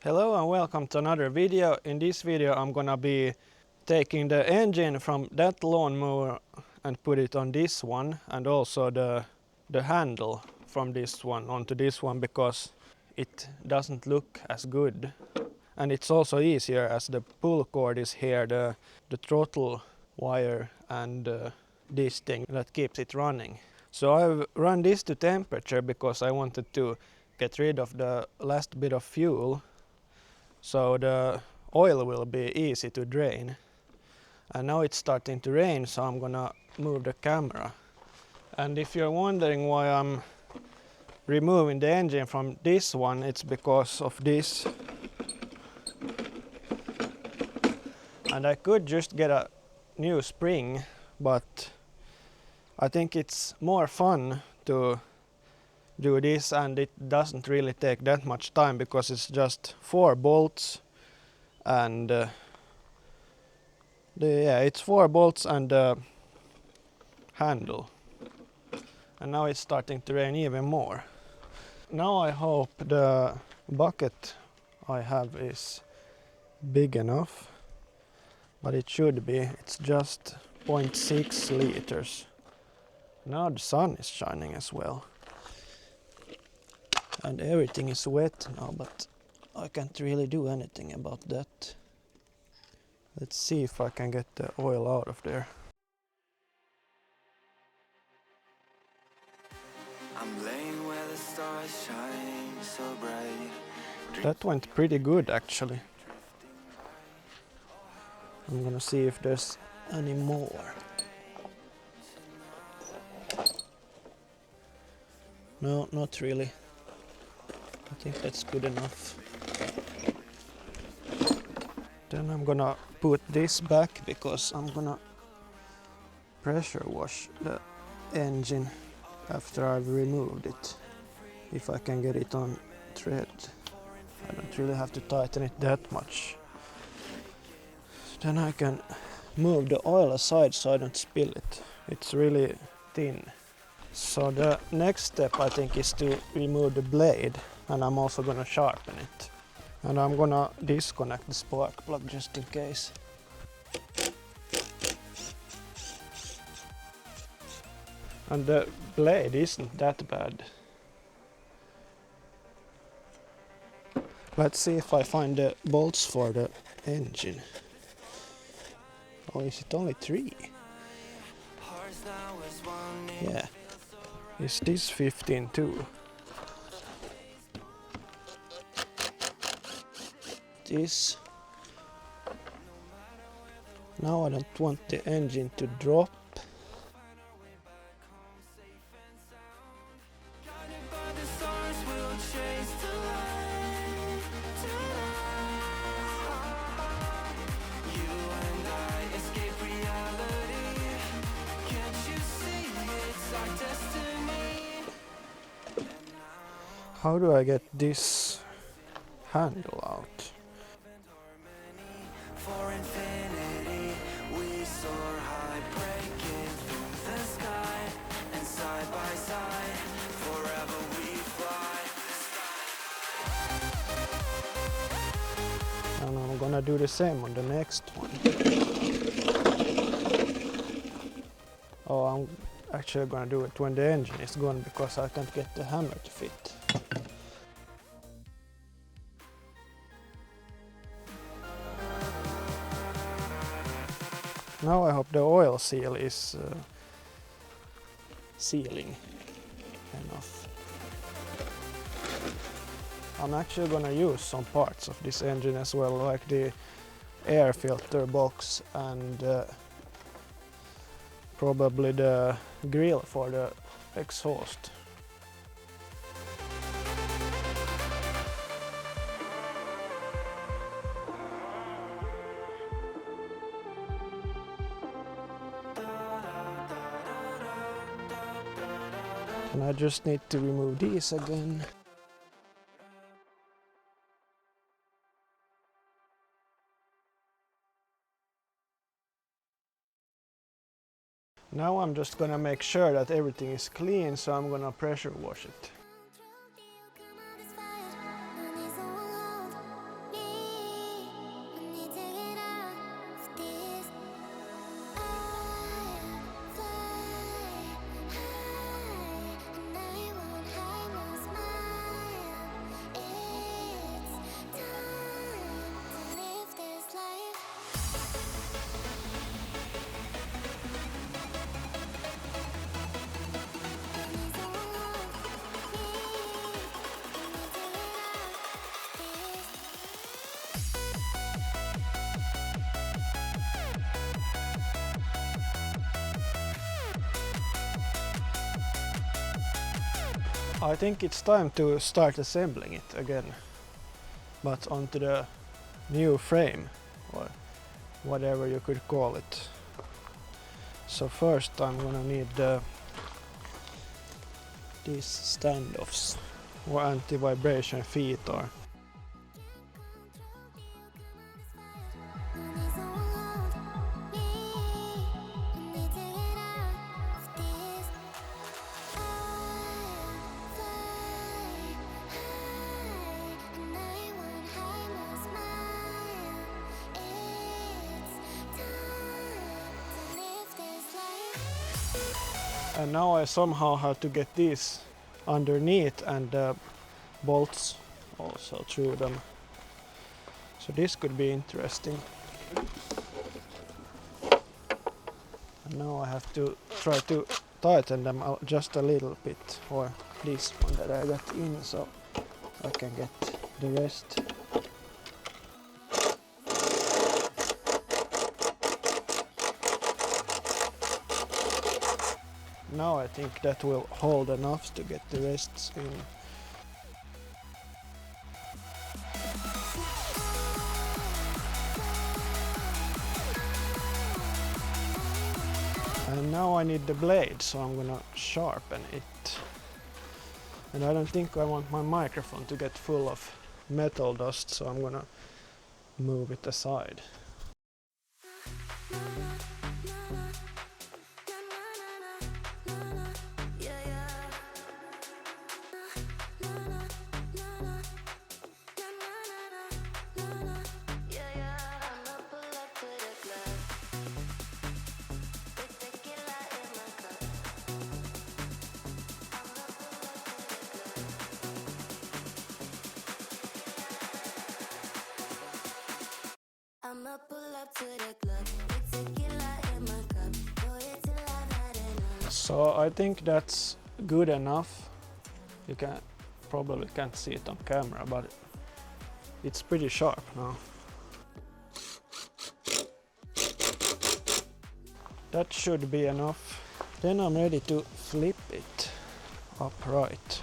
Hello and welcome to another video. In this video I'm gonna be taking the engine from that lawnmower and put it on this one, and also the handle from this one onto this one because it doesn't look as good. And it's also easier as the pull cord is here, the throttle wire and this thing that keeps it running. So I've run this to temperature because I wanted to get rid of the last bit of fuel, so the oil will be easy to drain. And now it's starting to rain, so I'm gonna move the camera. And if you're wondering why I'm removing the engine from this one, it's because of this. And I could just get a new spring, but I think it's more fun to do this, and it doesn't really take that much time because it's just 4 bolts and it's 4 bolts and the handle. And now it's starting to rain even more. Now I hope the bucket I have is big enough, but it should be. It's just 0.6 liters. Now the sun is shining as well. And everything is wet now, but I can't really do anything about that. Let's see if I can get the oil out of there. I'm laying where the stars shine so bright. That went pretty good actually. I'm gonna see if there's any more. No, not really. I think that's good enough. Then I'm gonna put this back because I'm gonna pressure wash the engine after I've removed it. If I can get it on thread. I don't really have to tighten it that much. Then I can move the oil aside so I don't spill it. It's really thin. So the next step I think is to remove the blade, and I'm also gonna sharpen it. And I'm gonna disconnect the spark plug just in case. And the blade isn't that bad. Let's see if I find the bolts for the engine. Oh, is it only 3? Yeah. Is this 15 too? This. Now I don't want the engine to drop. How do I get this handle out? And I'm gonna do the same on the next one. Oh, I'm actually gonna do it when the engine is gone because I can't get the hammer to fit. Now I hope the oil seal is sealing enough. I'm actually gonna use some parts of this engine as well, like the air filter box and probably the grill for the exhaust. And I just need to remove these again. Now I'm just gonna make sure that everything is clean, so I'm gonna pressure wash it. I think it's time to start assembling it again, but onto the new frame, or whatever you could call it. So first I'm gonna need these standoffs, or anti-vibration feet, or and now I somehow have to get these underneath and bolts also through them. So this could be interesting. And now I have to try to tighten them out just a little bit, or this one that I got in, so I can get the rest. Now I think that will hold enough to get the rests in. And now I need the blade, so I'm gonna sharpen it. And I don't think I want my microphone to get full of metal dust, so I'm gonna move it aside. I'ma pull up to the club, with tequila in my cup, pour it till I've had enough. So I think that's good enough. You probably can't see it on camera, but it's pretty sharp now. That should be enough. Then I'm ready to flip it upright.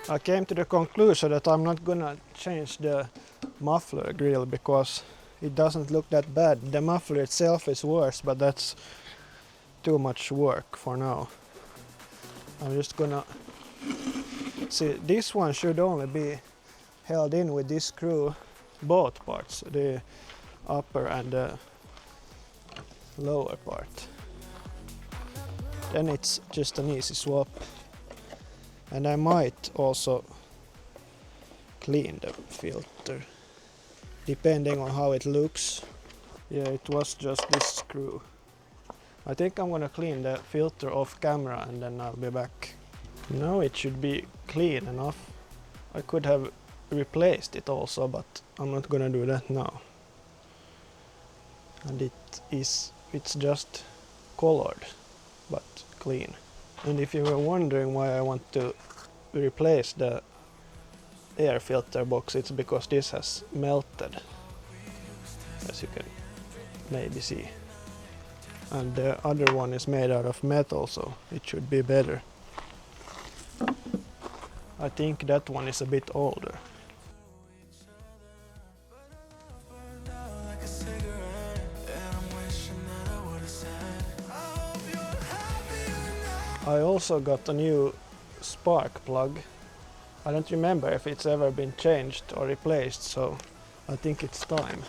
I came to the conclusion that I'm not gonna change the muffler grill because it doesn't look that bad. The muffler itself is worse, but that's too much work for now. I'm just gonna see, this one should only be held in with this screw, both parts, the upper and the lower part. Then it's just an easy swap. And I might also clean the filter, depending on how it looks. Yeah, it was just this screw. I think I'm gonna clean the filter off camera and then I'll be back. Now it should be clean enough. I could have replaced it also, but I'm not gonna do that now. And it's just colored, but clean. And if you were wondering why I want to replace the air filter box, it's because this has melted, as you can maybe see. And the other one is made out of metal, so it should be better. I think that one is a bit older. I also got a new spark plug. I don't remember if it's ever been changed or replaced, so I think it's time.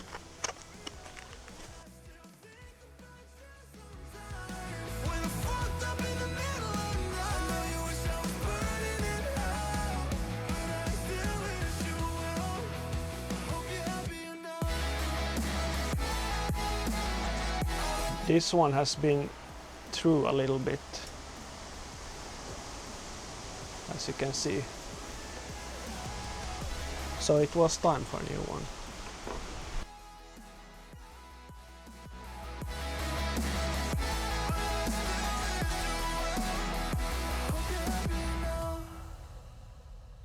This one has been through a little bit. as you can see. So it was time for a new one.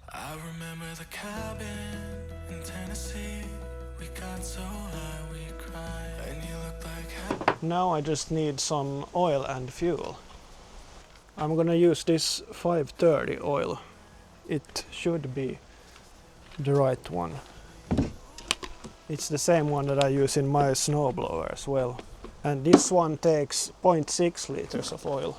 I remember the cabin in Tennessee. We got so high we cried, and you looked like Now I just need some oil and fuel. I'm gonna use this 530 oil. It should be the right one. It's the same one that I use in my snowblower as well. And this one takes 0.6 liters of oil.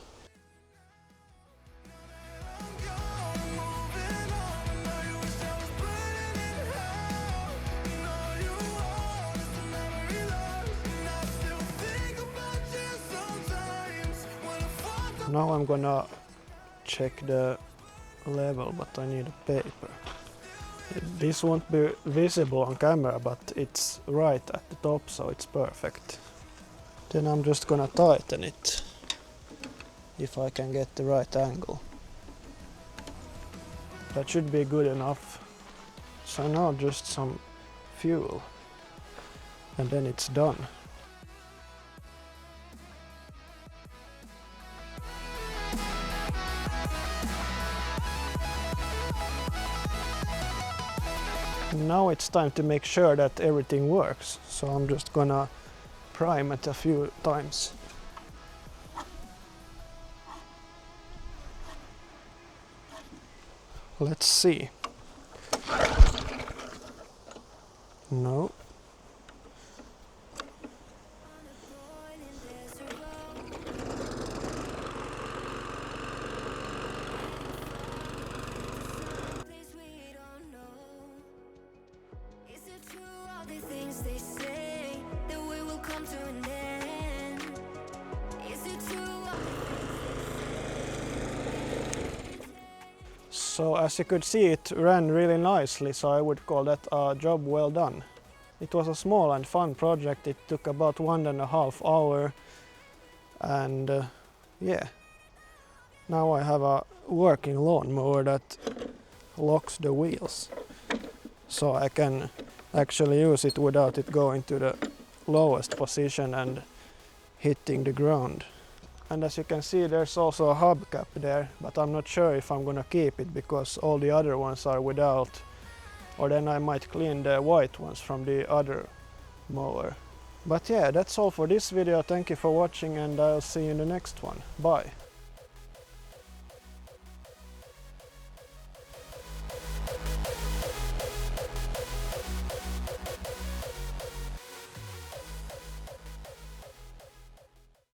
Now I'm gonna check the level, but I need a paper. This won't be visible on camera, but it's right at the top, so it's perfect. Then I'm just gonna tighten it, if I can get the right angle. That should be good enough. So now just some fuel, and then it's done. Now it's time to make sure that everything works, so I'm just gonna prime it a few times. Let's see. No. So as you could see, it ran really nicely, so I would call that a job well done. It was a small and fun project. It took about 1.5 hours, and yeah. Now I have a working lawnmower that locks the wheels, so I can actually use it without it going to the lowest position and hitting the ground. And as you can see, there's also a hubcap there, but I'm not sure if I'm gonna keep it because all the other ones are without, or then I might clean the white ones from the other mower. But yeah, that's all for this video. Thank you for watching, and I'll see you in the next one. Bye!